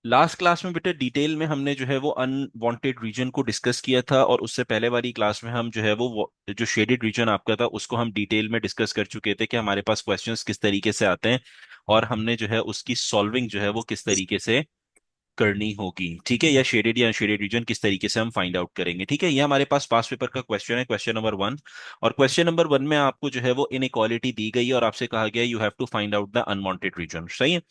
Last class में बेटा detail में हमने जो है वो अनवांटेड रीजन को डिस्कस किया था, और उससे पहले वाली क्लास में हम जो है वो जो शेडेड रीजन आपका था उसको हम डिटेल में डिस्कस कर चुके थे कि हमारे पास क्वेश्चंस किस तरीके से आते हैं, और हमने जो है उसकी सॉल्विंग जो है वो किस तरीके से करनी होगी। ठीक है, या शेडेड या अनशेडेड रीजन किस तरीके से हम फाइंड आउट करेंगे। ठीक है, ये हमारे पास पास पेपर का क्वेश्चन है, क्वेश्चन नंबर 1। और क्वेश्चन नंबर 1 में आपको जो है वो इनइक्वालिटी दी गई है और आपसे कहा गया you have to find out the unwanted region. सही है।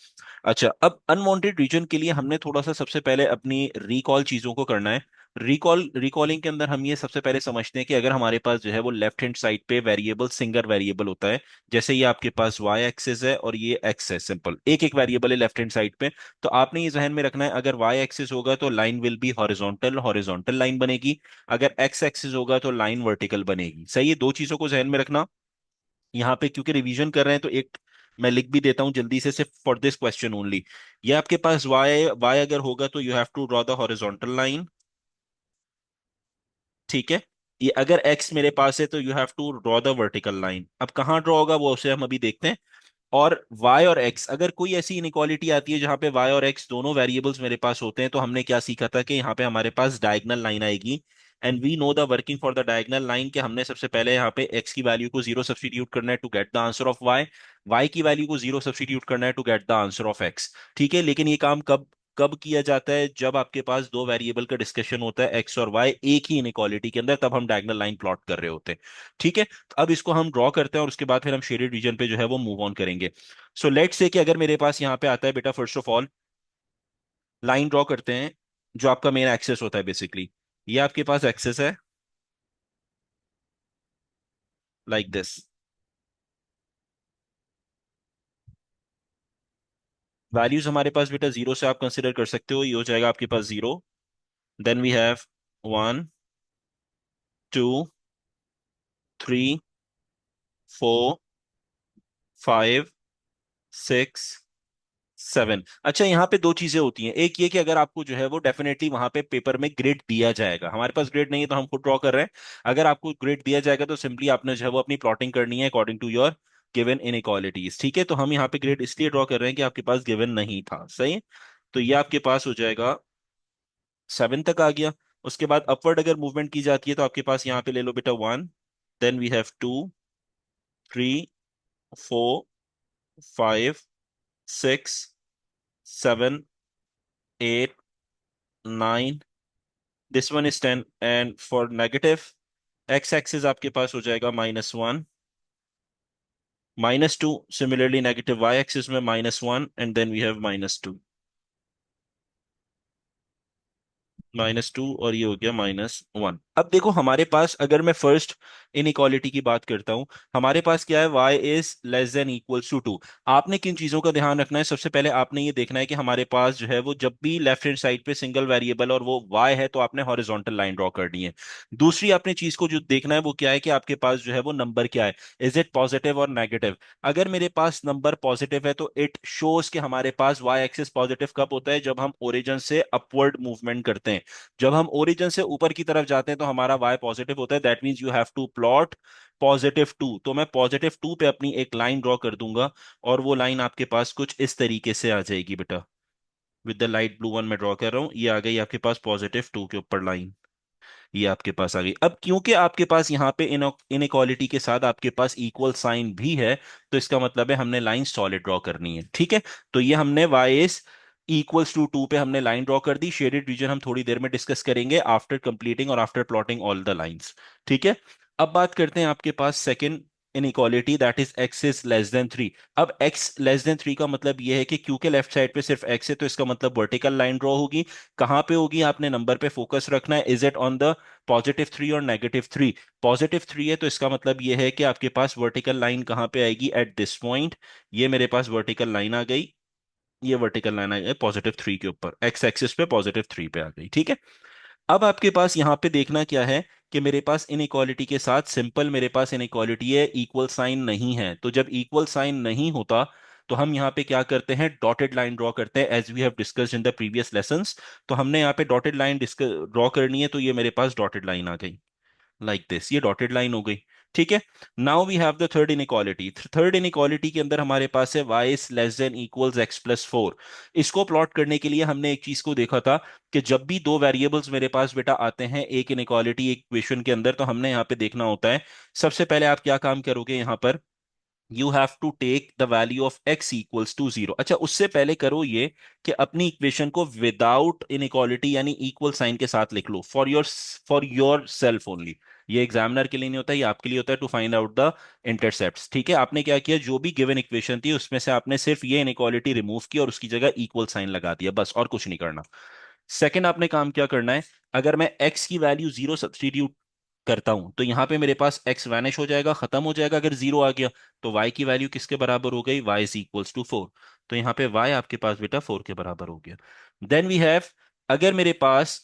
अच्छा, अब अनवांटेड रीजन के लिए हमने थोड़ा सा सबसे पहले अपनी रिकॉल चीजों को करना है। रिकॉलिंग के अंदर हम ये सबसे पहले समझते हैं कि अगर हमारे पास जो है वो लेफ्ट हैंड साइड पे वेरिएबल सिंगल वेरिएबल होता है, जैसे ये आपके पास वाई एक्सिस है और ये एक्स है, सिंपल एक एक वेरिएबल है लेफ्ट हैंड साइड पे। तो आपने ये जहन में रखना है, अगर वाई एक्सिस होगा तो line will B horizontal, horizontal line बनेगी। अगर एक्स एक्सिस होगा तो लाइन वर्टिकल बनेगी। सही है, दो चीजों को जहन में रखना। यहाँ पे क्योंकि रिवीजन कर रहे हैं तो एक मैं लिख भी देता हूं जल्दी से, सिर्फ फॉर दिस क्वेश्चन ओनली। ये आपके पास वाई वाई अगर होगा तो you have to draw the horizontal line. ठीक है। ये अगर एक्स मेरे पास है तो you have to draw the vertical line. अब कहाँ ड्रॉ होगा वो उसे हम अभी देखते हैं। और y और x, अगर कोई ऐसी इनइक्वालिटी आती है जहां पे y और x दोनों वेरिएबल्स मेरे पास होते हैं, तो हमने क्या सीखा था कि यहाँ पे हमारे पास डायगोनल लाइन आएगी। And we know the working for the diagonal line, कि हमने सबसे पहले यहाँ पे x की वैल्यू को जीरो सब्स्टिट्यूट करना है to get the answer of y, y की वैल्यू को जीरो सब्स्टिट्यूट करना है to get the answer of x। ठीक है, लेकिन ये काम कब कब किया जाता है? जब आपके पास दो वेरिएबल का डिस्कशन होता है एक्स और वाई एक ही इनइक्वालिटी के अंदर, तब हम डायगोनल लाइन प्लॉट कर रहे होते हैं। ठीक है, तो अब इसको हम ड्रॉ करते हैं और उसके बाद फिर हम शेडेड रीजन पे जो है वो मूव ऑन करेंगे। सो लेट्स से कि अगर मेरे पास यहाँ पे आता है बेटा, first of all line draw करते हैं जो आपका मेन एक्सेस होता है बेसिकली। ये आपके पास एक्सेस है लाइक दिस। वैल्यूज हमारे पास बेटा जीरो से आप कंसिडर कर सकते हो, ये हो जाएगा आपके पास zero. Then we have one, two, three, four, five, six, seven. अच्छा, यहाँ पे दो चीजें होती हैं। एक ये कि अगर आपको जो है वो डेफिनेटली वहां पे पेपर में ग्रेड दिया जाएगा, हमारे पास ग्रेड नहीं है तो हम खुद ड्रॉ कर रहे हैं। अगर आपको ग्रेड दिया जाएगा तो सिंपली आपने जो है वो अपनी प्लॉटिंग करनी है according to your given inequalities. ठीक है, तो हम यहाँ पे ग्रेड इसलिए ड्रॉ कर रहे हैं कि आपके पास गिवन नहीं था। सही है, तो ये आपके पास हो जाएगा 7 तक आ गया। उसके बाद अपवर्ड अगर मूवमेंट की जाती है तो आपके पास यहाँ पे ले लो बेटा 1, then we have 2, 3, 4, 5, 6, 7, 8, 9, this one is 10। And for negative x axis आपके पास हो जाएगा -1, -2। सिमिलरली नेगेटिव वाई एक्सिस में -1, एंड देन वी हैव -2, -2, और ये हो गया -1। अब देखो हमारे पास, अगर मैं फर्स्ट इनइक्वालिटी की बात करता हूं, हमारे पास क्या है, y is less than equals to 2। आपने किन चीजों का ध्यान रखना है? सबसे पहले आपने ये देखना है कि हमारे पास जो है वो जब भी लेफ्ट हैंड साइड पे सिंगल वेरिएबल और वो y है तो आपने हॉरिजॉन्टल लाइन ड्रॉ करनी है। दूसरी आपने चीज को जो देखना है वो क्या है, कि आपके पास जो है वो नंबर क्या है, इज इट पॉजिटिव और नेगेटिव। अगर मेरे पास नंबर पॉजिटिव है तो इट शोज कि हमारे पास y एक्सिस पॉजिटिव कब होता है, जब हम ओरिजिन से अपवर्ड मूवमेंट करते हैं। जब हम ओरिजिन से ऊपर की तरफ जाते हैं तो हमारा y पॉजिटिव होता है, that means you have to plot +2। तो मैं +2 पे अपनी एक लाइन ड्रॉ कर दूंगा, और वो लाइन आपके पास कुछ इस तरीके से आ जाएगी बेटा। With the light blue one मैं ड्रॉ कर रहा हूं, ये आ गई आपके पास +2 के ऊपर लाइन। ये आपके पास आ गई। अब क्योंकि आपके पास यहाँ पे इनइक्वालिटी के साथ आपके पास इक्वल साइन भी है, तो इसका मतलब है हमने लाइन सॉलिड ड्रॉ करनी है। ठीक है, तो ये हमने वाई इज इक्वल्स टू 2 पे हमने लाइन ड्रॉ कर दी। शेडेड रीजन हम थोड़ी देर में डिस्कस करेंगे आफ्टर कंप्लीटिंग और after plotting all the lines. ठीक है, अब बात करते हैं आपके पास second inequality, that is x is less than 3। अब एक्स लेस देन 3 का मतलब ये है कि क्योंकि लेफ्ट साइड पे सिर्फ एक्स है तो इसका मतलब वर्टिकल लाइन ड्रॉ होगी। कहाँ पे होगी? आपने नंबर पे फोकस रखना है। इज इट ऑन द +3 और -3? +3 है तो इसका मतलब ये है कि आपके पास वर्टिकल लाइन कहाँ पे आएगी, एट दिस पॉइंट। ये मेरे पास वर्टिकल लाइन आ गई, ये वर्टिकल लाइन आ गई +3 के ऊपर, एक्स एक्सिस पे +3 पे आ गई। ठीक है, अब आपके पास यहाँ पे देखना क्या है, कि मेरे पास इनइक्वालिटी के साथ सिंपल मेरे पास इनइक्वालिटी है, इक्वल साइन नहीं है। तो जब इक्वल साइन नहीं होता तो हम यहाँ पे क्या करते हैं, डॉटेड लाइन ड्रॉ करते हैं, as we have discussed in the previous lessons. तो हमने यहाँ पे डॉटेड लाइन ड्रॉ करनी है, तो ये मेरे पास डॉटेड लाइन आ गई लाइक दिस, ये डॉटेड लाइन हो गई। ठीक है। Now we have the third inequality. Third inequality के अंदर हमारे पास है y is less than equals x+4। इसको प्लॉट करने के लिए हमने एक चीज को देखा था कि जब भी दो वेरिएबल्स मेरे पास बेटा आते हैं एक इनइक्वालिटी एक इक्वेशन के अंदर, तो हमने यहाँ पे देखना होता है। सबसे पहले आप क्या काम करोगे यहाँ पर, you have to take the value of x equals to 0। अच्छा, उससे पहले करो ये कि अपनी इक्वेशन को विदाउट इनइक्वालिटी यानी इक्वल साइन के साथ लिख लो, फॉर योर सेल्फ ओनली। ये एग्जामिनर के लिए नहीं होता, ये आपके लिए होता है, to find out the intercepts. ठीक है, आपने क्या किया, जो भी गिवन इक्वेशन थी उसमें से आपने सिर्फ ये इनइक्वालिटी रिमूव की और उसकी जगह इक्वल साइन लगा दिया, बस, और कुछ नहीं करना। सेकंड आपने काम क्या करना है, अगर मैं x की वैल्यू 0 सब्स्टिट्यूट करता हूं तो यहां पे मेरे पास x वैनिश हो जाएगा, खत्म हो जाएगा अगर 0 आ गया। तो y की वैल्यू किसके बराबर हो गई, y इज इक्वल्स टू 4। तो यहाँ पे y आपके पास बेटा 4 के बराबर हो गया। देन वी हैव, अगर मेरे पास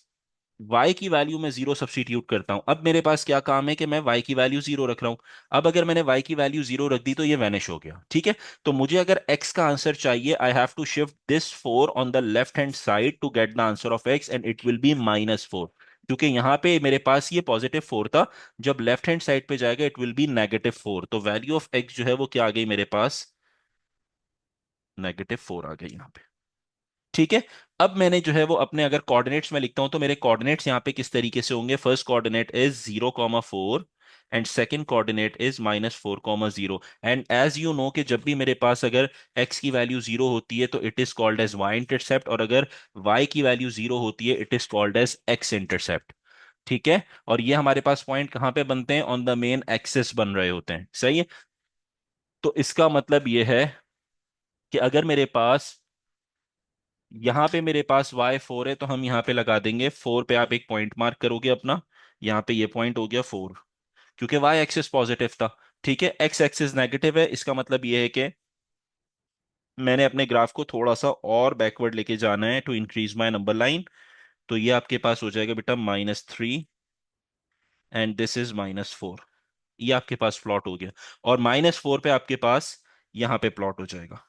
y की वैल्यू में 0 सब्स्टिट्यूट करता हूं, अब मेरे पास क्या काम है कि मैं y की वैल्यू 0 रख रहा हूं। अब अगर मैंने y की वैल्यू 0 रख दी तो ये वैनिश हो गया। ठीक है, तो मुझे अगर x का आंसर चाहिए, I have to shift this 4 on the left hand side to get the answer of x, and it will be -4। क्योंकि यहां पे मेरे पास ये +4 था, जब लेफ्ट हैंड साइड पे जाएगा इट विल बी -4। तो वैल्यू ऑफ x जो है वो क्या आ गई मेरे पास, -4 आ गई यहाँ पे। ठीक है, अब मैंने जो है वो अपने अगर कोऑर्डिनेट्स में लिखता हूं तो मेरे कोऑर्डिनेट्स यहाँ पे किस तरीके से होंगे, first coordinate is 0,4 and second coordinate is -4,0। And as you know कि जब भी मेरे पास अगर x की वैल्यू 0 होती है तो it is called as y intercept, और अगर y की वैल्यू 0 होती है it is called as x intercept. ठीक है, और ये हमारे पास पॉइंट कहाँ पे बनते हैं, ऑन द मेन एक्सिस बन रहे होते हैं, सही है। तो इसका मतलब ये है कि अगर मेरे पास यहाँ पे मेरे पास y4 है तो हम यहाँ पे लगा देंगे 4 पे, आप एक पॉइंट मार्क करोगे अपना, यहाँ पे ये पॉइंट हो गया 4, क्योंकि y एक्सिस पॉजिटिव था। ठीक है, x एक्सिस नेगेटिव है, इसका मतलब ये है कि मैंने अपने ग्राफ को थोड़ा सा और बैकवर्ड लेके जाना है to increase my number line. तो ये आपके पास हो जाएगा बेटा -3 एंड दिस इज -4। ये आपके पास प्लॉट हो गया, और -4 पे आपके पास यहाँ पे प्लॉट हो जाएगा।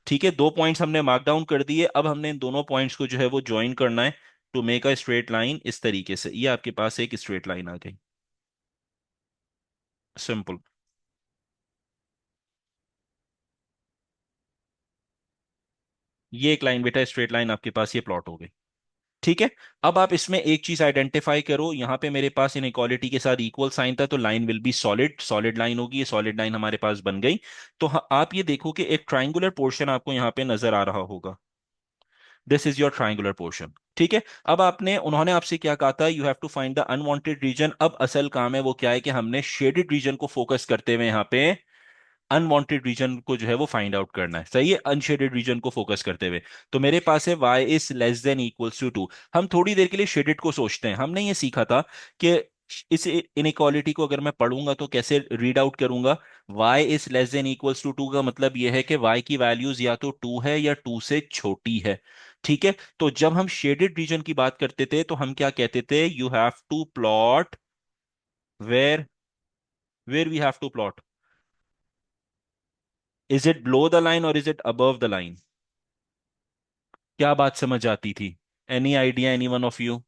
ठीक है, दो पॉइंट्स हमने मार्क डाउन कर दिए, अब हमने इन दोनों पॉइंट्स को जो है वो ज्वाइन करना है to make a straight line. इस तरीके से ये आपके पास एक स्ट्रेट लाइन आ गई, सिंपल। ये एक लाइन बेटा स्ट्रेट लाइन आपके पास ये प्लॉट हो गई। ठीक है, अब आप इसमें एक चीज आइडेंटिफाई करो, यहाँ पे मेरे पास इन इक्वालिटी के साथ इक्वल साइन था तो line will B solid, solid line होगी, ये सॉलिड लाइन हमारे पास बन गई। तो आप ये देखो कि एक ट्राइंगुलर पोर्शन आपको यहाँ पे नजर आ रहा होगा, this is your triangular portion. ठीक है, अब आपने, उन्होंने आपसे क्या कहा था, you have to find the unwanted region. अब असल काम है वो क्या है कि हमने शेडेड रीजन को फोकस करते हुए यहाँ पे अनवांटेड रीजन को जो है वो फाइंड आउट करना है, सही है, अनशेडेड रीजन को फोकस करते हुए। तो मेरे पास है y is less than equals to 2। हम थोड़ी देर के लिए शेडेड को सोचते हैं, हमने ये सीखा था कि इस इनइक्वालिटी को अगर मैं पढ़ूंगा तो कैसे रीड आउट करूंगा। y is less than equals to 2 का मतलब यह है कि y की वैल्यूज या तो 2 है या 2 से छोटी है। ठीक है, तो जब हम शेडेड रीजन की बात करते थे तो हम क्या कहते थे, you have to plot where, where we have to plot, is it below the line और is it above the line. क्या बात समझ आती थी, any idea, any one of you.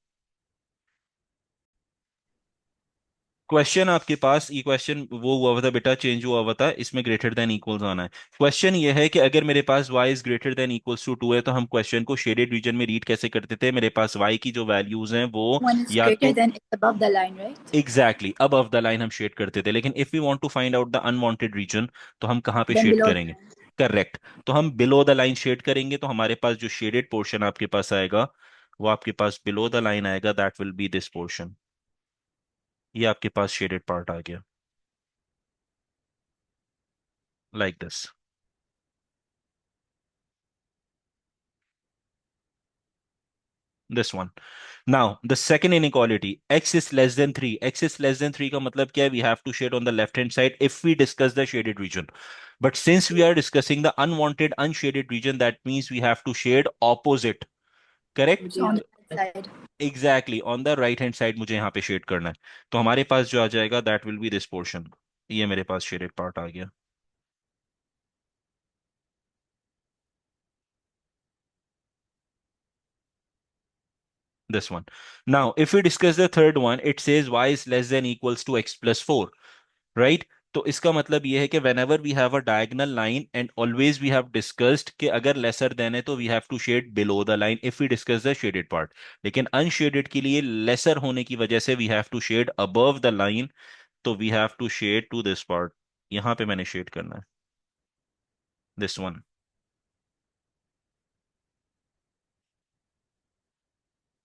Question आपके पास, ये क्वेश्चन वो हुआ हुआ था बेटा, चेंज हुआ हुआ था, इसमें ग्रेटर देन इक्वल्स आना है। क्वेश्चन ये है कि अगर मेरे पास y is greater than equals to 2 है तो हम क्वेश्चन को शेडेड रीजन में रीड कैसे करते थे, मेरे पास y की जो वैल्यूज हैं वो One is या greater तो than it's above the line, right? Exactly above the line हम शेड करते थे, लेकिन if we want to find out the unwanted region तो हम कहाँ पे Then शेड below the करेंगे। line. करेक्ट, तो हम बिलो द लाइन शेड करेंगे, तो हमारे पास जो शेडेड पोर्शन आपके पास आएगा वो आपके पास बिलो द लाइन आएगा, that will be this portion. ये आपके पास शेडेड पार्ट आ गया, like this, this one. Now the second inequality, x is less than 3। x is less than 3 का मतलब क्या है, we have to shade on the left hand side if we discuss the shaded region. But since we are discussing the unwanted unshaded region, that means we have to shade opposite, correct. Which is on the right side. Exactly on the right hand side मुझे यहाँ पे shade करना है। तो हमारे पास जो आ जाएगा that will be this portion, ये मेरे पास शेडेड पार्ट आ गया, this one. Now if we discuss the third one, it says y is less than equals to x plus 4। Right. तो इसका मतलब ये है कि whenever we have a diagonal line and always we have discussed कि अगर lesser than है तो we have to shade below the line if we discuss the shaded part. लेकिन अनशेडेड के लिए लेसर होने की वजह से we have to shade above the line, तो we have to shade to this part. यहां पे मैंने शेड करना है, दिस वन।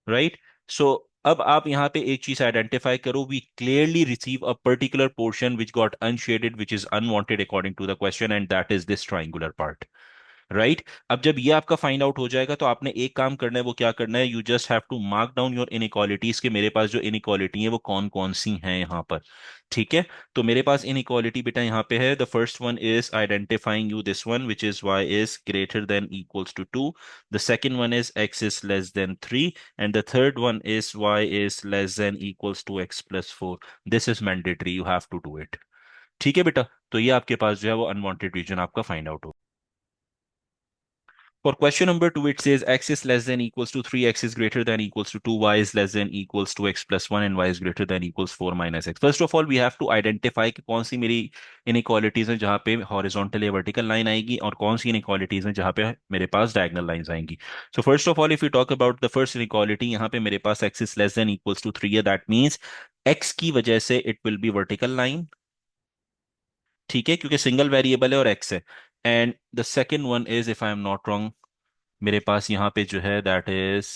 राइट। सो अब आप यहाँ पे एक चीज आइडेंटिफाई करो, we clearly receive a particular portion which got unshaded which is unwanted according to the question, and that is this triangular part. Right. अब जब ये आपका फाइंड आउट हो जाएगा तो आपने एक काम करना है, वो क्या करना है, you just have to mark down your inequalities के मेरे पास जो इनइक्वालिटी है वो कौन कौन सी हैं यहाँ पर। ठीक है। तो मेरे पास इनइक्वालिटी बेटा यहाँ पे है, the first one is identifying you this one which is y is greater than equals to 2, the second one is x is less than 3, and the third one is y is less than equals to x plus 4। This is mandatory, you have to do it. ठीक है बेटा। तो ये आपके पास जो है वो अनवांटेड रीजन आपका फाइंड आउट हो। For question number two, it says x is less than equals to 3, x is greater than equals to 2, y is less than equals to x plus 1, and y is greater than equals 4 minus x. First of all, we have to identify कि कौन सी मेरी inequalities हैं जहाँ पे horizontal या vertical line आएगी, और कौन सी inequalities हैं जहाँ पे मेरे पास diagonal lines आएंगी. So first of all, if we talk about the first inequality, यहाँ पे मेरे पास x is less than equals to 3 है. That means x की वजह से it will be vertical line. ठीक है, क्योंकि सिंगल वेरिएबल है और x है. And the second one is, if I am not wrong, मेरे पास यहाँ पे जो है दैट इज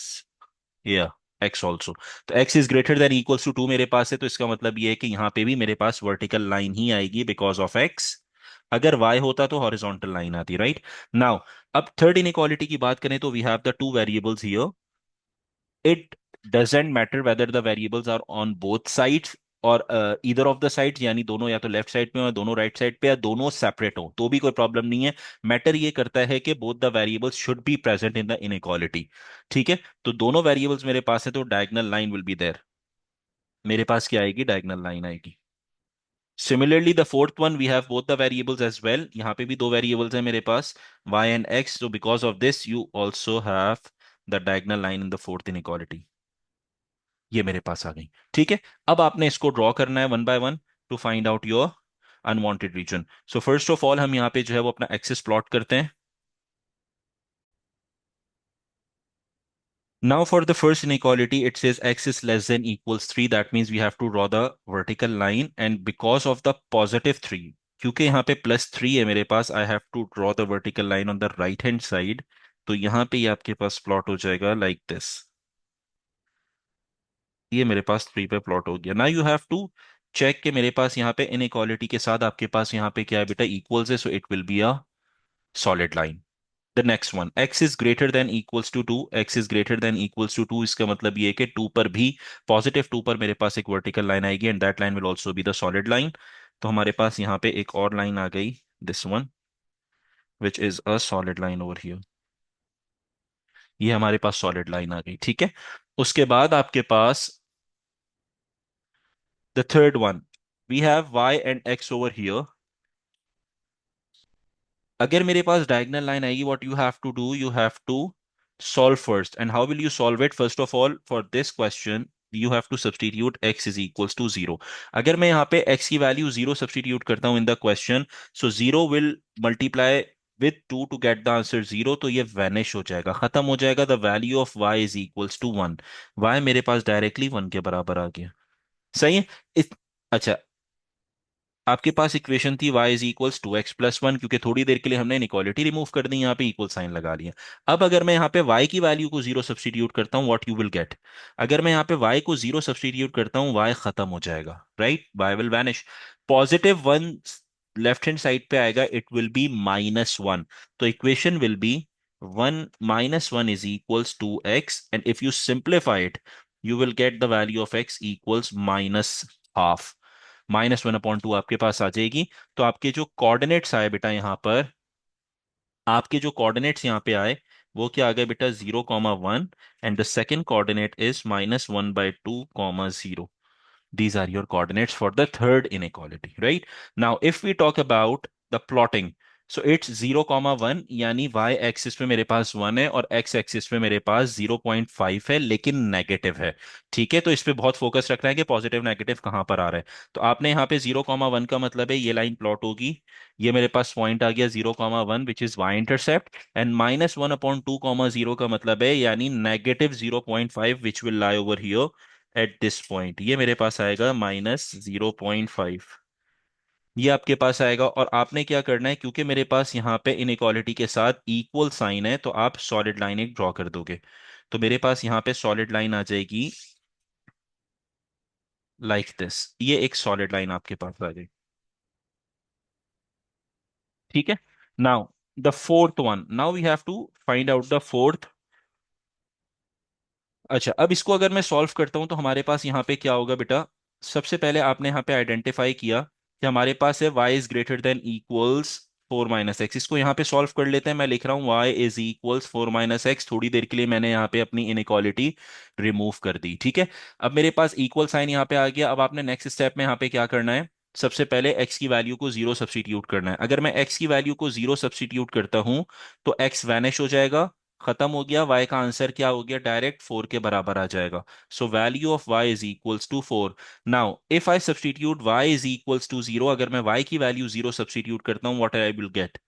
या एक्स ऑल्सो। तो x is greater than equals to 2 मेरे पास है, तो इसका मतलब ये है कि यहाँ पे भी मेरे पास वर्टिकल लाइन ही आएगी बिकॉज ऑफ एक्स। अगर वाई होता तो हॉरिजॉन्टल लाइन आती, राइट। नाउ अब थर्ड इनइक्वालिटी की बात करें तो we have the two variables here. It doesn't matter whether the variables are on both sides और ईदर ऑफ द साइड्स, यानी दोनों या तो लेफ्ट साइड पे हो या दोनों राइट साइड पे या दोनों सेपरेट हो तो भी कोई प्रॉब्लम नहीं है। मैटर ये करता है कि both the variables should be present in the inequality. ठीक है। तो दोनों वेरिएबल्स मेरे पास है तो diagonal line will be there. मेरे पास क्या आएगी, डायगोनल लाइन आएगी। Similarly the fourth one we have both the variables as well, यहाँ पे भी दो वेरिएबल्स हैं मेरे पास, y and x, so because of this you also have the diagonal line in the fourth inequality. ये मेरे पास आ गई। ठीक है। अब आपने इसको ड्रॉ करना है one by one to find out your unwanted region. So first of all हम यहाँ पे जो है वो अपना एक्सिस प्लॉट करते हैं। Now for the first inequality, it says x is less than equals 3. That means we have to draw the vertical line. And because of the positive 3, क्योंकि यहाँ पे प्लस 3 है मेरे पास, I have to draw the vertical line on the right hand side. तो यहाँ पे ये आपके पास प्लॉट हो जाएगा like this. ये मेरे पास 3 पे प्लॉट हो गया। ना यू हैव टू चेक कि मेरे पास यहाँ पे इनइक्वालिटी के साथ आपके पास यहाँ पे क्या है बेटा, इक्वल्स है, so it will be a solid line. The next one, x is greater than equals to 2, x is greater than equals to 2, इसका मतलब ये है कि 2 पर भी, पॉजिटिव 2 पर मेरे पास एक वर्टिकल लाइन आएगी and that line will also be the solid line. तो हमारे पास यहाँ पे एक और लाइन आ गई, this one which is a solid line over here. ये हमारे पास सॉलिड लाइन आ गई। ठीक है। उसके बाद आपके पास the third one, we have y and x over here. अगर मेरे पास डायगोनल लाइन आएगी, what you have to do, you have to solve first. And how will you solve it? First of all, for this question you have to substitute x is equals to 0. अगर मैं यहाँ पे x की value 0 substitute करता हूँ in the question, so 0 will multiply with 2 to get the answer 0, तो ये vanish हो जाएगा, खत्म हो जाएगा। The value of y is equals to 1। y मेरे पास डायरेक्टली 1 के बराबर आ गया। सही है। अच्छा, आपके पास इक्वेशन थी y is equals to x plus 1, क्योंकि थोड़ी देर के लिए हमने इनइक्वालिटी रिमूव कर दी, यहाँ पे इक्वल साइन लगा लिया। अब अगर मैं यहाँ पे y की वैल्यू को 0 सब्सटीट्यूट करता हूँ, व्हाट यू विल गेट, अगर मैं यहाँ पे y को 0 सब्सटीट्यूट करता हूँ, y खत्म हो जाएगा, right, y will vanish. Positive 1 left hand side पे आएगा, इट विल बी -1। तो equation will be 1 -1 is equals to x, and if you simplify it you will get the value of x equals -12। -1/2 आपके पास आ जाएगी। तो आपके जो coordinates आए बेटा यहाँ पर, आपके जो कोऑर्डिनेट्स यहाँ पे आए वो क्या आ गए बेटा, 0, 1, and the second coordinate is -1/2, 0। These are your coordinates for the third inequality, right? Now, if we talk about the plotting, so it's 0,1, यानी वाई एक्सिस पे मेरे पास 1 है और एक्स एक्सिस पे मेरे पास 0,5 है, लेकिन नेगेटिव है। ठीक है, तो इस पे बहुत फोकस रखना है कि पॉजिटिव नेगेटिव कहाँ पर आ रहा है। तो आपने यहाँ पे 0,1 का मतलब है ये लाइन प्लॉट होगी। ये मेरे पास पॉइंट आ गया 0,1 which is y intercept, and -1/2,0 का मतलब है यानी -0.5 which will lie over here at this point. ये मेरे पास आएगा -0.5। ये आपके पास आएगा, और आपने क्या करना है, क्योंकि मेरे पास यहाँ पे इनइक्वालिटी के साथ इक्वल साइन है, तो आप सॉलिड लाइन एक ड्रॉ कर दोगे। तो मेरे पास यहाँ पे सॉलिड लाइन आ जाएगी लाइक दिस। ये एक सॉलिड लाइन आपके पास आ गई। ठीक है। Now the fourth one, now we have to find out the fourth. अच्छा, अब इसको अगर मैं सॉल्व करता हूं तो हमारे पास यहाँ पे क्या होगा बेटा। सबसे पहले आपने यहाँ पे आइडेंटिफाई किया कि हमारे पास है y is greater than equals 4 - x। इसको यहाँ पे सॉल्व कर लेते हैं। मैं लिख रहा हूँ y इज इक्वल्स 4 - x। थोड़ी देर के लिए मैंने यहाँ पे अपनी इनइक्वालिटी रिमूव कर दी। ठीक है। अब मेरे पास इक्वल साइन यहाँ पे आ गया। अब आपने नेक्स्ट स्टेप में यहाँ पे क्या करना है, सबसे पहले x की वैल्यू को जीरो सब्स्टिट्यूट करना है। अगर मैं x की वैल्यू को जीरो सब्स्टिट्यूट करता हूं तो x वैनिश हो जाएगा, खत्म हो गया। y का आंसर क्या हो गया, डायरेक्ट 4 के बराबर आ जाएगा। So value of y is equals to 4। Now if I substitute y is equals to 0, अगर मैं y की वैल्यू 0 सब्स्टिट्यूट करता हूं, व्हाट आई विल गेट।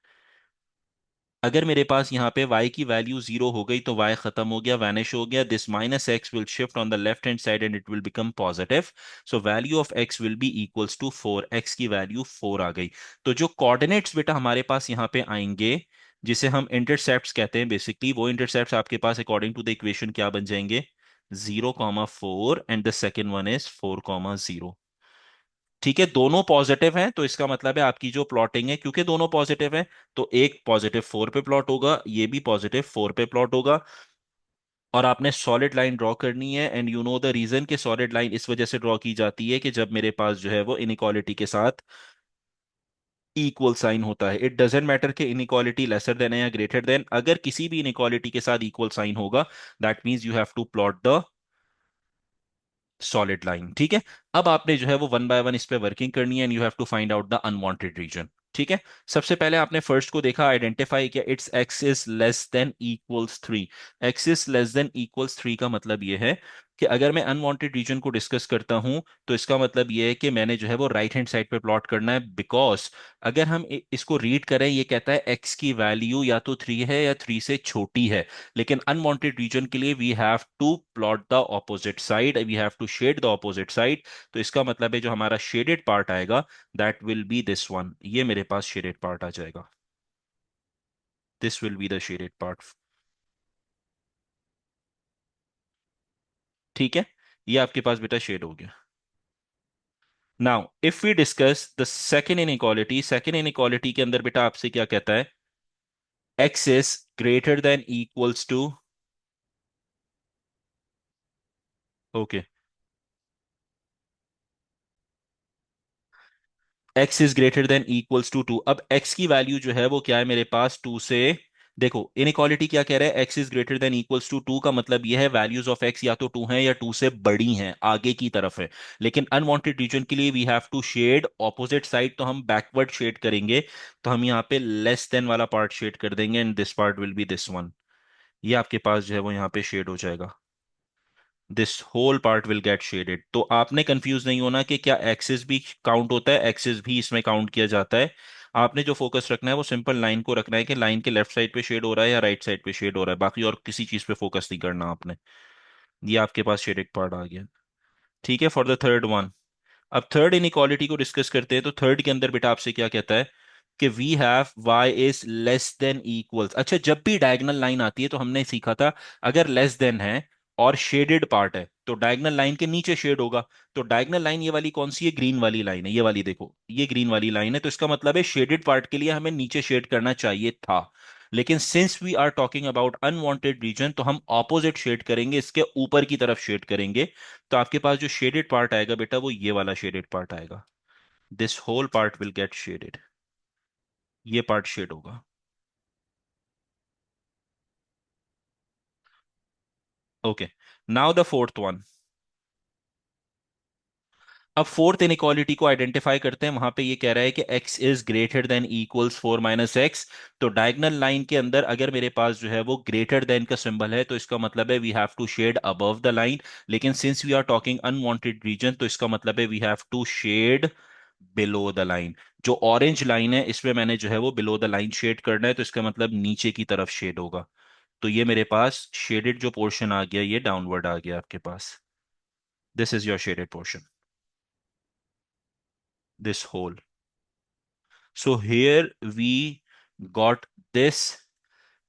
अगर मेरे पास यहाँ पे y की वैल्यू 0 हो गई तो y खत्म हो गया, वैनिश हो गया। This -x will shift on the left hand side and it will become positive. So value of x will be equals to 4। x की वैल्यू 4 आ गई। तो जो कोऑर्डिनेट्स बेटा हमारे पास यहाँ पे आएंगे, जिसे हम इंटरसेप्ट्स कहते हैं बेसिकली, वो इंटरसेप्ट्स आपके पास अकॉर्डिंग टू द इक्वेशन क्या बन जाएंगे, 0,4 and the second one is 4,0। ठीक है, दोनों पॉजिटिव हैं, तो इसका मतलब है आपकी जो प्लॉटिंग है, क्योंकि दोनों पॉजिटिव हैं, तो एक +4 पे प्लॉट होगा, ये भी +4 पे प्लॉट होगा। और आपने सॉलिड लाइन ड्रॉ करनी है, and you know the reason कि सॉलिड लाइन इस वजह से ड्रॉ की जाती है कि जब मेरे पास जो है वो इनइक्वालिटी के साथ इक्वल साइन होता है। इट डजेंट मैटर कि इनइक्वालिटी लेसर देन है या ग्रेटर देन, अगर किसी भी इनइक्वालिटी के साथ इक्वल साइन होगा, that means you have to plot the solid line. ठीक है। अब आपने जो है वो वन बाय वन इस पे वर्किंग करनी है, and you have to find out the unwanted region. ठीक है। सबसे पहले आपने फर्स्ट को देखा, आइडेंटिफाई किया, it's x is less than equals 3। X is less than equals 3 का मतलब ये है कि अगर मैं अनवांटेड रीजन को डिस्कस करता हूं, तो इसका मतलब ये है कि मैंने जो है वो राइट हैंड साइड पे प्लॉट करना है। बिकॉज अगर हम इसको रीड करें, ये कहता है एक्स की वैल्यू या तो 3 है या 3 से छोटी है। लेकिन अनवांटेड रीजन के लिए we have to plot the opposite side, we have to shade the opposite side. तो इसका मतलब है जो हमारा शेडेड पार्ट आएगा, that will be this one. ये मेरे पास शेडेड पार्ट आ जाएगा। This will be the shaded part. ठीक है। ये आपके पास बेटा शेड हो गया। Now if we discuss the second inequality, second inequality के अंदर बेटा आपसे क्या कहता है, x is greater than equals to, okay, x is greater than equals to 2। अब x की वैल्यू जो है वो क्या है मेरे पास, 2 से, देखो इनइक्वालिटी क्या कह रहा है, x is greater than equals to 2 का मतलब यह है वैल्यूज ऑफ x या तो 2 है या 2 से बड़ी हैं, आगे की तरफ है। लेकिन अनवांटेड रीजन के लिए we have to shade opposite side, तो हम बैकवर्ड शेड करेंगे। तो हम यहाँ पे लेस देन वाला पार्ट शेड कर देंगे, and this part will be this one. ये आपके पास जो है वो यहाँ पे शेड हो जाएगा। This whole part will get shaded. तो आपने कंफ्यूज नहीं होना कि क्या एक्सिस भी काउंट होता है, एक्सिस भी इसमें काउंट किया जाता है। आपने जो फोकस रखना है वो सिंपल लाइन को रखना है कि लाइन के लेफ्ट साइड पे शेड हो रहा है या राइट साइड पे शेड हो रहा है, बाकी और किसी चीज पे फोकस नहीं करना आपने। ये आपके पास शेडेड पार्ट आ गया। ठीक है, फॉर द थर्ड वन। अब थर्ड इनइक्वालिटी को डिस्कस करते हैं। तो थर्ड के अंदर बेटा आपसे क्या कहता है कि we have y is less than equals. अच्छा, जब भी डायगोनल लाइन आती है तो हमने सीखा था, अगर लेस देन है और शेडेड पार्ट है तो डायगोनल लाइन के नीचे शेड होगा। तो डायगोनल लाइन ये वाली कौन सी है, ग्रीन वाली लाइन है, ये वाली देखो, ये ग्रीन वाली लाइन है। तो इसका मतलब है शेडेड पार्ट के लिए हमें नीचे शेड करना चाहिए था। लेकिन since we are talking about unwanted region, तो हम ऑपोजिट शेड करेंगे, इसके ऊपर की तरफ शेड करेंगे। तो आपके पास जो शेडेड पार्ट आएगा बेटा वो ये वाला शेडेड पार्ट आएगा। This whole part will get shaded. ये पार्ट शेड होगा। Okay. Now the fourth one. अब फोर्थ इनइक्वालिटी को आइडेंटिफाई करते हैं। वहां पे ये कह रहा है कि x is greater than equals 4 - x। तो डायगोनल लाइन के अंदर अगर मेरे पास जो है वो ग्रेटर देन का सिंबल है तो इसका मतलब है we have to shade above the line. लेकिन since we are talking unwanted region तो इसका मतलब है we have to shade below the line. जो ऑरेंज लाइन है इसमें मैंने जो है वो बिलो द लाइन शेड करना है, तो इसका मतलब नीचे की तरफ शेड होगा। तो ये मेरे पास शेडेड जो पोर्शन आ गया ये डाउनवर्ड आ गया आपके पास। This is your shaded portion, this whole. So here we got this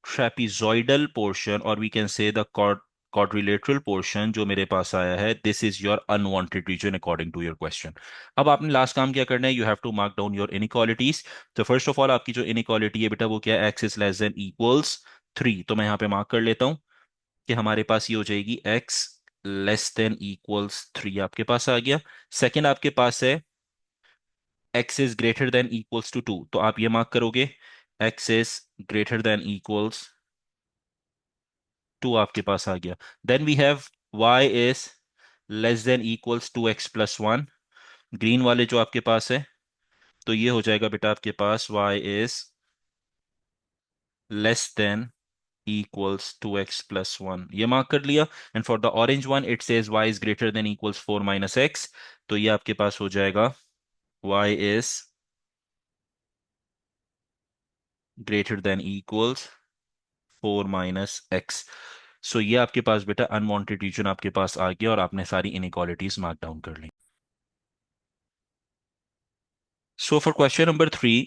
trapezoidal portion, or we can say the quadrilateral portion जो मेरे पास आया है। This is your unwanted region according to your question. अब आपने लास्ट काम क्या करना है, you have to mark down your inequalities. तो first of all आपकी जो inequality है बेटा वो क्या है, x is less than equals 3। तो मैं यहाँ पे मार्क कर लेता हूँ कि हमारे पास ये हो जाएगी x लेस देन इक्वल्स 3 आपके पास आ गया। सेकंड आपके पास है x is greater than equals to 2, तो आप ये मार्क करोगे x is greater than equals 2 आपके पास आ गया। Then we have y is less than equals 2x+1, green वाले जो आपके पास है। तो ये हो जाएगा बेटा आपके पास y is less then equals 2x+1, ये मार्क कर लिया। And for the orange one it says y is greater than equals 4 - x। तो ये आपके पास हो जाएगा y is greater than equals 4 - x। सो ये आपके पास बेटा अनवांटेड रीजन आपके पास आ गया और आपने सारी इनइक्वालिटीज मार्क डाउन कर ली। सो फॉर क्वेश्चन नंबर 3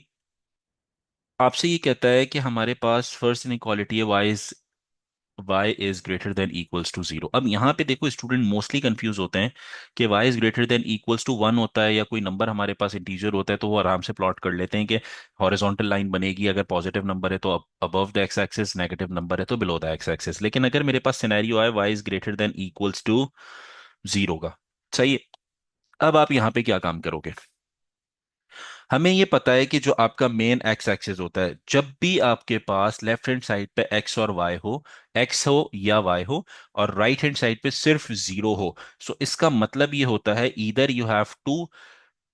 आपसे ये कहता है कि हमारे पास फर्स्ट इनइक्वालिटी है y is greater than equals to 0। अब यहाँ पे देखो स्टूडेंट मोस्टली कंफ्यूज होते हैं कि y is greater than equals to 1 होता है या कोई नंबर हमारे पास इंटीजर होता है, तो वो आराम से प्लॉट कर लेते हैं कि हॉरिजॉन्टल लाइन बनेगी, अगर पॉजिटिव नंबर है तो above the x axis, negative number है तो बिलो द एक्स एक्सिस। लेकिन अगर मेरे पास सिनेरियो है y is greater than equals to 0 का, सही है। अब आप यहाँ पे क्या काम करोगे, हमें ये पता है कि जो आपका मेन एक्स एक्सिस होता है, जब भी आपके पास लेफ्ट हैंड साइड पे एक्स और वाई हो, एक्स हो या वाई हो, और राइट हैंड साइड पे सिर्फ 0 हो, सो इसका मतलब ये होता है either you have to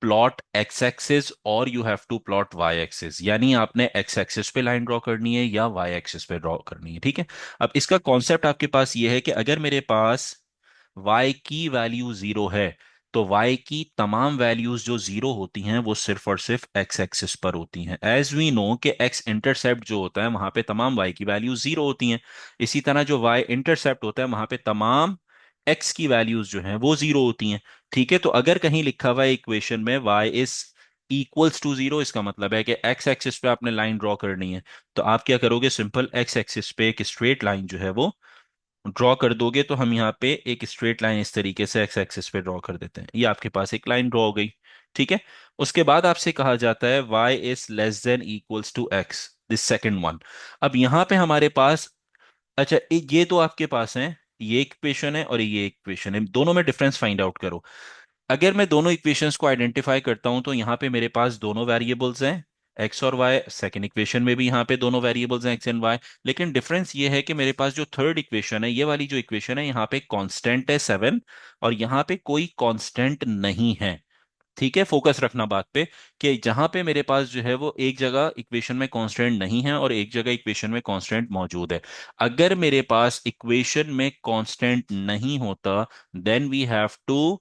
plot x axis और you have to plot y axis. यानी आपने एक्स एक्सिस पे लाइन ड्रॉ करनी है या वाई एक्सिस पे ड्रॉ करनी है, ठीक है। अब इसका कॉन्सेप्ट आपके पास ये है कि अगर मेरे पास y की वैल्यू 0 है तो y की तमाम वैल्यूज जो 0 होती हैं वो सिर्फ और सिर्फ x एक्सिस पर होती हैं। एज वी नो कि x इंटरसेप्ट जो होता है वहां पे तमाम y की वैल्यूज 0 होती हैं। इसी तरह जो y इंटरसेप्ट होता है वहां पे तमाम x की वैल्यूज जो हैं वो 0 होती हैं। ठीक है, तो अगर कहीं लिखा हुआ है इक्वेशन में y इज इक्वल्स टू 0, इसका मतलब है कि x एक्सिस पे आपने लाइन ड्रॉ करनी है। तो आप क्या करोगे, सिंपल x एक्सिस पे एक स्ट्रेट लाइन जो है वो ड्रॉ कर दोगे। तो हम यहाँ पे एक स्ट्रेट लाइन इस तरीके से एक्स एक्सिस पे ड्रॉ कर देते हैं, ये आपके पास एक लाइन ड्रॉ हो गई। ठीक है, उसके बाद आपसे कहा जाता है y is less than equals to x, this second one. अब यहाँ पे हमारे पास, अच्छा ये तो आपके पास है, ये एक इक्वेशन है और ये एक इक्वेशन है, दोनों में डिफरेंस फाइंड आउट करो। अगर मैं दोनों इक्वेशंस को आइडेंटिफाई करता हूं तो यहाँ पे मेरे पास दोनों वेरिएबल्स हैं एक्स और वाई। सेकंड इक्वेशन में भी यहाँ पे दोनों वेरिएबल्स हैं एक्स एंड वाई। लेकिन डिफरेंस ये है कि मेरे पास जो थर्ड इक्वेशन है, ये वाली जो इक्वेशन है, यहाँ पे कांस्टेंट है 7 और यहाँ पे कोई कांस्टेंट नहीं है। ठीक है, फोकस रखना बात पे कि जहां पे मेरे पास जो है वो एक जगह इक्वेशन में कांस्टेंट नहीं है और एक जगह इक्वेशन में कांस्टेंट मौजूद है। अगर मेरे पास इक्वेशन में कांस्टेंट नहीं होता then we have to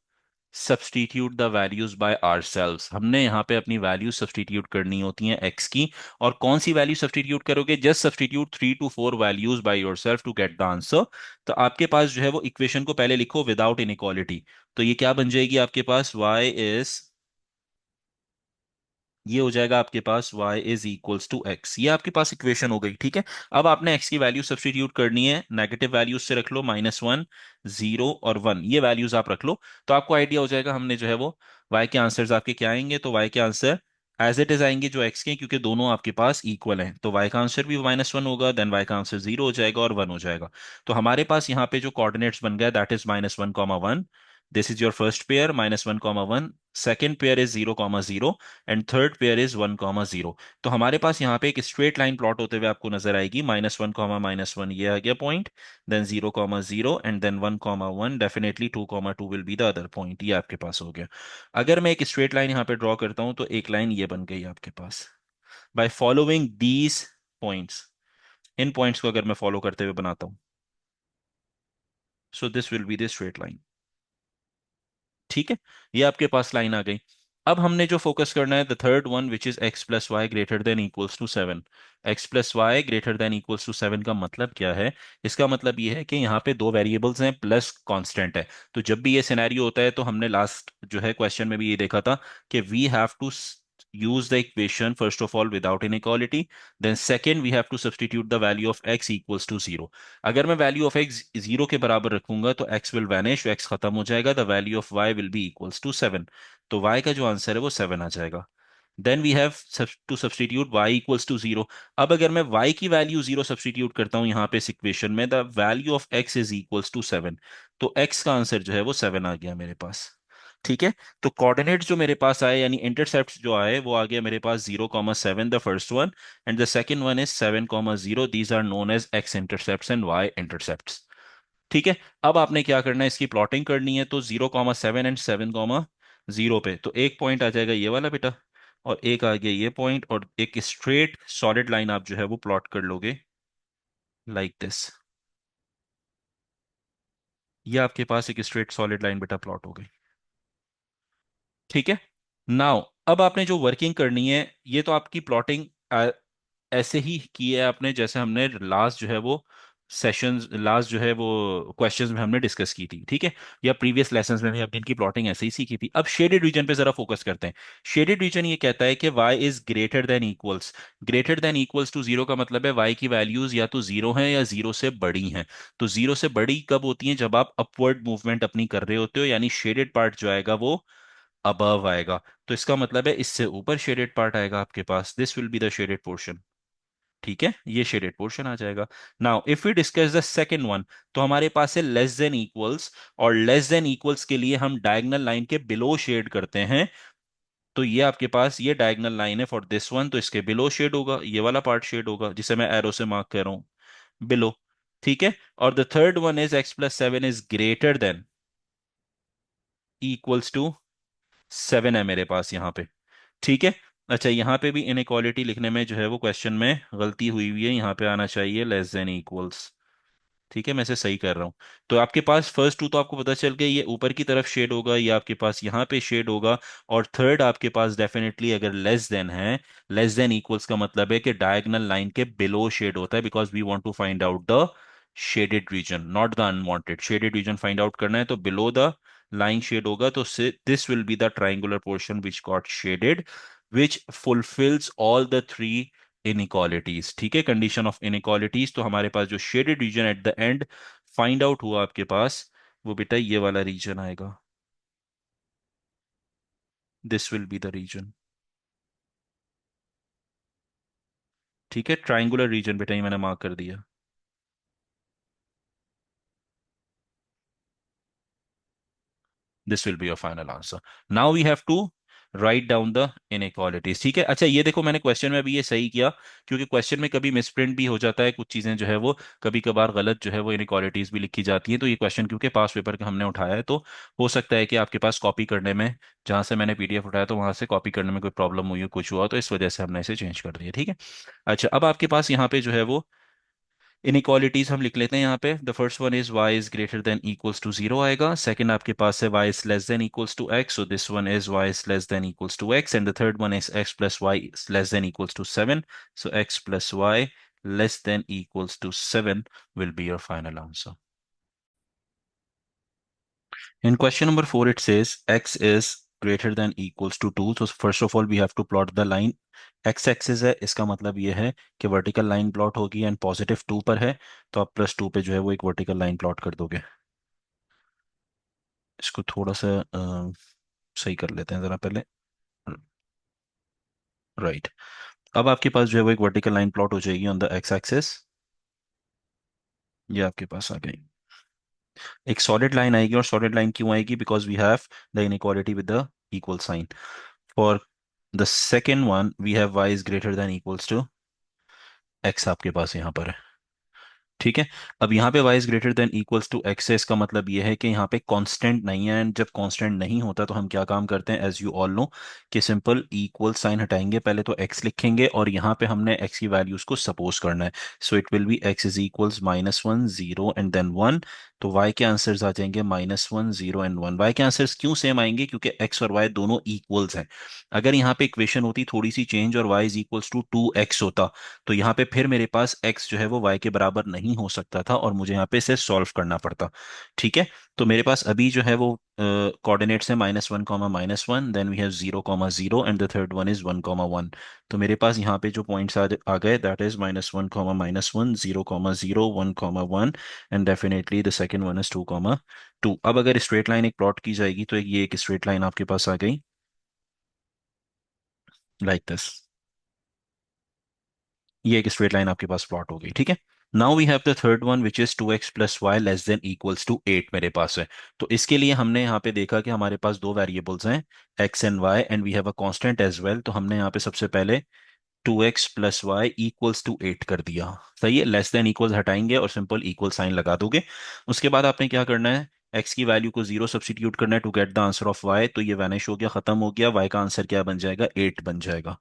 substitute the values by ourselves. हमने यहाँ पे अपनी वैल्यू सब्सटीट्यूट करनी होती हैं एक्स की। और कौन सी वैल्यू सब्सटीट्यूट करोगे, just substitute 3 to 4 values by yourself to get the answer. तो आपके पास जो है वो इक्वेशन को पहले लिखो विदाउट इनइक्वालिटी। तो ये क्या बन जाएगी आपके पास, y इज, ये हो जाएगा आपके पास y is equals to x, ये आपके पास इक्वेशन हो गई। ठीक है, अब आपने x की वैल्यू सब्सटीट्यूट करनी है, नेगेटिव वैल्यूज से रख लो, -1, 0 और 1, ये वैल्यूज आप रख लो। तो आपको आइडिया हो जाएगा हमने जो है वो y के आंसर्स आपके क्या आएंगे। तो y के आंसर एज इट इज आएंगे जो x के, क्योंकि दोनों आपके पास इक्वल हैं। तो y का आंसर भी -1 होगा, देन y का आंसर 0 हो जाएगा और 1 हो जाएगा। तो हमारे पास यहाँ पे जो कोऑर्डिनेट्स बन गया that is -1, 1, this is your first pair -1, 1, second pair is 0, 0 and third pair is 1, 0। तो हमारे पास यहाँ पे एक स्ट्रेट लाइन प्लॉट होते हुए आपको नजर आएगी, -1, -1, ये आ गया point, then 0, 0 and then 1, 1, definitely 2, 2 will be the other point. ये आपके पास हो गया। अगर मैं एक स्ट्रेट लाइन यहाँ पे ड्रॉ करता हूँ तो एक लाइन ये बन गई आपके पास बाय फॉलोइंग दीज पॉइंट्स। इन पॉइंट्स को अगर मैं फॉलो करते हुए बनाता हूँ, so this will be the straight line. ठीक है, ये आपके पास लाइन आ गई। अब हमने जो फोकस करना है the third one which is x+y greater than equals to 7। x+y greater than equals to 7 का मतलब क्या है? इसका मतलब ये है कि यहाँ पे दो वेरिएबल्स हैं प्लस कांस्टेंट है। तो जब भी ये सिनेरियो होता है तो हमने लास्ट जो है क्वेश्चन में भी ये देखा था कि we have to use the equation first of all without inequality, then second we have to substitute the value of x equals to 0। अगर मैं वैल्यू ऑफ एक्स जीरो के बराबर रखूंगा तो एक्स विल वैनिश, एक्स खत्म हो जाएगा, the value of y will be equals to 7। तो वाई का जो आंसर है वो 7 आ जाएगा। Then we have to substitute y equals to 0। अब अगर मैं वाई की वैल्यू 0 सब्सटीट्यूट करता हूं यहाँ पे इस इक्वेशन में, the value of x is equals to 7। तो एक्स का आंसर जो है वो 7 आ गया मेरे पास। ठीक है, तो कोऑर्डिनेट्स जो मेरे पास आए यानी इंटरसेप्ट्स जो आए वो आ गया मेरे पास 0, 7 the first one, and the second one is 7, 0। These are known as x intercepts and y intercepts. ठीक है, अब आपने क्या करना है, इसकी प्लॉटिंग करनी है। तो 0, 7 एंड 7, 0 पे तो एक पॉइंट आ जाएगा ये वाला बेटा, और एक आ गया ये पॉइंट, और एक स्ट्रेट सॉलिड लाइन आप जो है वो प्लॉट कर लोगे लाइक दिस। ये आपके पास एक स्ट्रेट सॉलिड लाइन बेटा प्लॉट हो गई। ठीक है, नाउ अब आपने जो वर्किंग करनी है, ये तो आपकी प्लॉटिंग ऐसे ही की है आपने जैसे हमने लास्ट जो है वो सेशंस, लास्ट जो है वो क्वेश्चंस में हमने डिस्कस की थी। ठीक है, या प्रीवियस लेसंस में भी हमने इनकी प्लॉटिंग ऐसे ही सीखी थी। अब शेडेड रीजन पे जरा फोकस करते हैं। शेडेड रीजन ये कहता है कि y is greater than equals, greater than equals to 0 का मतलब है y की वैल्यूज या तो 0 हैं या 0 से बड़ी हैं। तो 0 से बड़ी कब होती हैं? जब आप अपवर्ड मूवमेंट अपनी कर रहे होते हो, यानी शेडेड पार्ट जो आएगा वो अबव आएगा। तो इसका मतलब है इससे ऊपर शेडेड पार्ट आएगा आपके पास, this will be the shaded portion. ठीक है, ये शेडेड पोर्शन आ जाएगा। Now if we discuss the second one, तो हमारे पास है लेस देन इक्वल्स, और लेस देन इक्वल्स के लिए हम डायगोनल लाइन के बिलो शेड करते हैं। तो ये आपके पास ये डायगोनल लाइन है फॉर दिस वन, तो इसके बिलो शेड होगा, ये वाला पार्ट शेड होगा जिसे मैं एरो से मार्क कर रहा हूं, बिलो। ठीक है, और the third one is x+7 is greater than equals to 7 है मेरे पास यहाँ पे। ठीक है, अच्छा यहाँ पे भी इनइक्वालिटी लिखने में जो है वो क्वेश्चन में गलती हुई हुई है, यहाँ पे आना चाहिए लेस देन इक्वल्स। ठीक है, मैं इसे सही कर रहा हूँ। तो आपके पास फर्स्ट टू तो आपको पता चल गया, ये ऊपर की तरफ शेड होगा, ये आपके पास यहाँ पे शेड होगा, और थर्ड आपके पास डेफिनेटली अगर लेस देन है, लेस देन इक्वल्स का मतलब है कि डायगोनल लाइन के बिलो शेड होता है, because we want to find out the shaded region not the unwanted. Shaded region find out करना है तो बिलो द लाइन शेड होगा, तो this will be the triangular portion which got shaded, which fulfills all the three inequalities. ठीक है, condition of inequalities. तो हमारे पास जो shaded region at the end find out हुआ आपके पास, वो बेटा ये वाला रीजन आएगा, this will be the region. ठीक है, ट्राइंगुलर रीजन बेटा ये मैंने मार्क कर दिया। This will be your final answer. Now we have to write down the inequalities. ठीक है, अच्छा ये देखो मैंने क्वेश्चन में अभी ये सही किया, क्योंकि क्वेश्चन में कभी मिसप्रिंट भी हो जाता है, कुछ चीजें जो है वो कभी कभार गलत जो है वो इनइक्वालिटीज भी लिखी जाती हैं। तो ये क्वेश्चन क्योंकि पास पेपर का हमने उठाया है, तो हो सकता है कि आपके पास कॉपी करने में, जहाँ से मैंने पीडीएफ उठाया तो वहां से कॉपी करने में कोई प्रॉब्लम हुई हो, कुछ हुआ, तो इस वजह से हमने इसे चेंज कर दिया। ठीक है, अच्छा अब आपके पास यहाँ पे जो है वो इनइक्वालिटीज हम लिख लेते हैं यहाँ पे। The first one is y is greater than equals to 0 आएगा, सेकंड आपके पास है y is less than equals to x, so this one is y is less than equals to x, and the third one is x plus y is less than equals to 7, so x plus y less than equals to 7 will be your final answer. In question number 4, it says x is greater than equals to 2. So first of all, we have to plot the line. x axis है, इसका मतलब ये है कि vertical line plot होगी and +2 पर है, तो आप +2 पे जो है वो एक वर्टिकल लाइन प्लॉट कर दोगे। इसको थोड़ा सा सही कर लेते हैं जरा पहले। राइट, अब आपके पास जो है वो एक वर्टिकल लाइन प्लॉट हो जाएगी ऑन द x एक्सिस, ये आपके पास आ गई। एक सॉलिड लाइन आएगी, और सॉलिड लाइन क्यों आएगी? Because we have the inequality with the equal sign. For the second one we have y is greater than equals to x आपके पास यहाँ पर है। ठीक है। अब यहाँ पे y is greater than equals to x है, इसका मतलब ये है कि यहाँ पे कांस्टेंट नहीं है, एंड जब कांस्टेंट नहीं होता तो हम क्या काम करते हैं, एज यू ऑल नो, कि सिंपल इक्वल साइन हटाएंगे, पहले तो x लिखेंगे और यहाँ पे हमने x की वैल्यूज को सपोज करना है। So it will be x is equals -1 0 and then 1। तो y के आंसर्स आ जाएंगे -1 0 एंड 1। y के आंसर्स क्यों सेम आएंगे? क्योंकि x और y दोनों इक्वल्स हैं। अगर यहाँ पे इक्वेशन होती थोड़ी सी चेंज और y is equals to 2x होता, तो यहाँ पे फिर मेरे पास x जो है वो y के बराबर नहीं हो सकता था, और मुझे यहाँ पे इसे सॉल्व करना पड़ता। ठीक है। तो मेरे पास अभी जो है वो कोऑर्डिनेट्स है -1 then we have 0 0 and the third one is 1 1। तो मेरे पास यहाँ पे जो पॉइंट्स आ गए, that is -1 0 1 and definitely the second one is 2 2। अब अगर स्ट्रेट लाइन एक प्लॉट की जाएगी तो ये एक स्ट्रेट लाइन आपके पास आ गई, लाइक दिस। ये एक स्ट्रेट लाइन आपके पास प्लॉट हो गई। ठीक है। Now we have the third one which is 2x plus y less than equals to 8 मेरे पास है। तो इसके लिए हमने यहाँ पे देखा कि हमारे पास दो वेरिएबल्स हैं, x and y, and we have a constant as well. तो हमने यहाँ पे सबसे पहले 2x plus Y equals to 8 कर दिया। सही है। लेस देन इक्वल्स हटाएंगे और सिंपल इक्वल साइन लगा दोगे। उसके बाद आपने क्या करना है, x की वैल्यू को 0 सब्स्टिट्यूट करना है to get the answer of y। तो ये वैनिश हो गया, खत्म हो गया। y का आंसर क्या बन जाएगा? 8 बन जाएगा।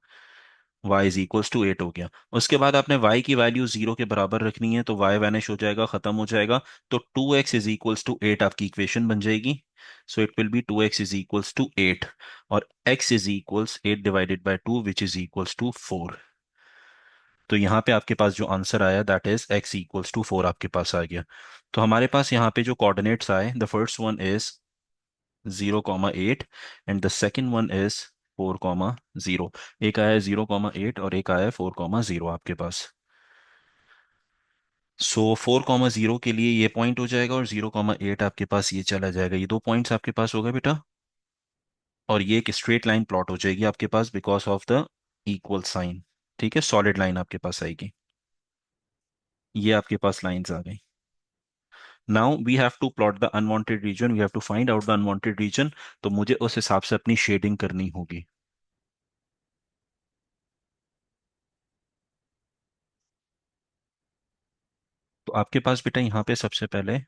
y इज इक्वल्स टू 8 हो गया। उसके बाद आपने y की वैल्यू 0 के बराबर रखनी है, तो y वैनिश हो जाएगा, खत्म हो जाएगा। तो 2x इज इक्वल्स टू 8 आपकी इक्वेशन बन जाएगी। So it will be 2x is equals to 8, और x is equals 8 divided by 2 which is equals to 4। तो यहाँ पे आपके पास जो आंसर आया that is x equals to 4 आपके पास आ गया। तो हमारे पास यहाँ पे जो कोऑर्डिनेट्स आए, the first one is 0 8 and the second one is 4 0। एक आया है 0 8 और एक आया है 4 0 आपके पास। सो 4 0 के लिए ये पॉइंट हो जाएगा, और 0 8 आपके पास ये चला जाएगा। ये दो पॉइंट्स आपके पास हो गए बेटा, और ये एक स्ट्रेट लाइन प्लॉट हो जाएगी आपके पास because of the equal sign. ठीक है। सॉलिड लाइन आपके पास आएगी। ये आपके पास लाइंस आ गई। Now we have to plot the unwanted region, we have to find out the unwanted region. तो मुझे उस हिसाब से अपनी शेडिंग करनी होगी। तो आपके पास बेटा यहाँ पे सबसे पहले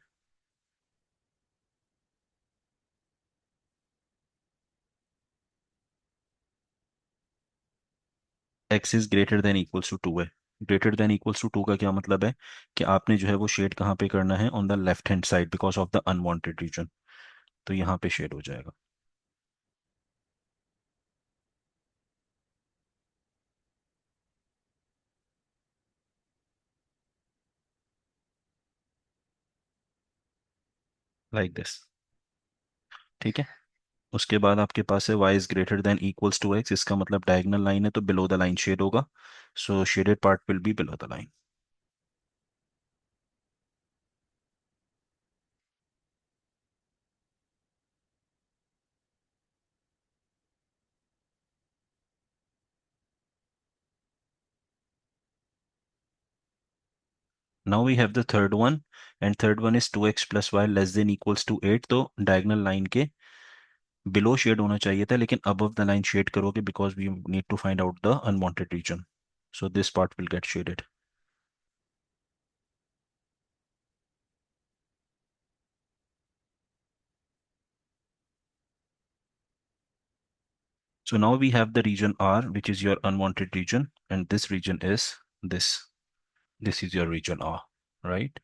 x is greater than equals to 2 है। ग्रेटर देन इक्वल्स टू 2 का क्या मतलब है, कि आपने जो है वो शेड कहाँ पे करना है, on the left hand side because of the unwanted region. तो यहाँ पे शेड हो जाएगा। Like this. ठीक है। उसके बाद आपके पास है y is greater than equals to x, इसका मतलब डायगोनल लाइन है तो बिलो द लाइन शेड होगा। So shaded part will be below the line. Now we have the third one, and third one is 2x plus y less than equals to 8। तो diagonal line के below shade होना चाहिए था, लेकिन above the line shade करोगे because we need to find out the unwanted region. So this part will get shaded. So now we have the region R, which is your unwanted region, and this region is this. This is your region R, right?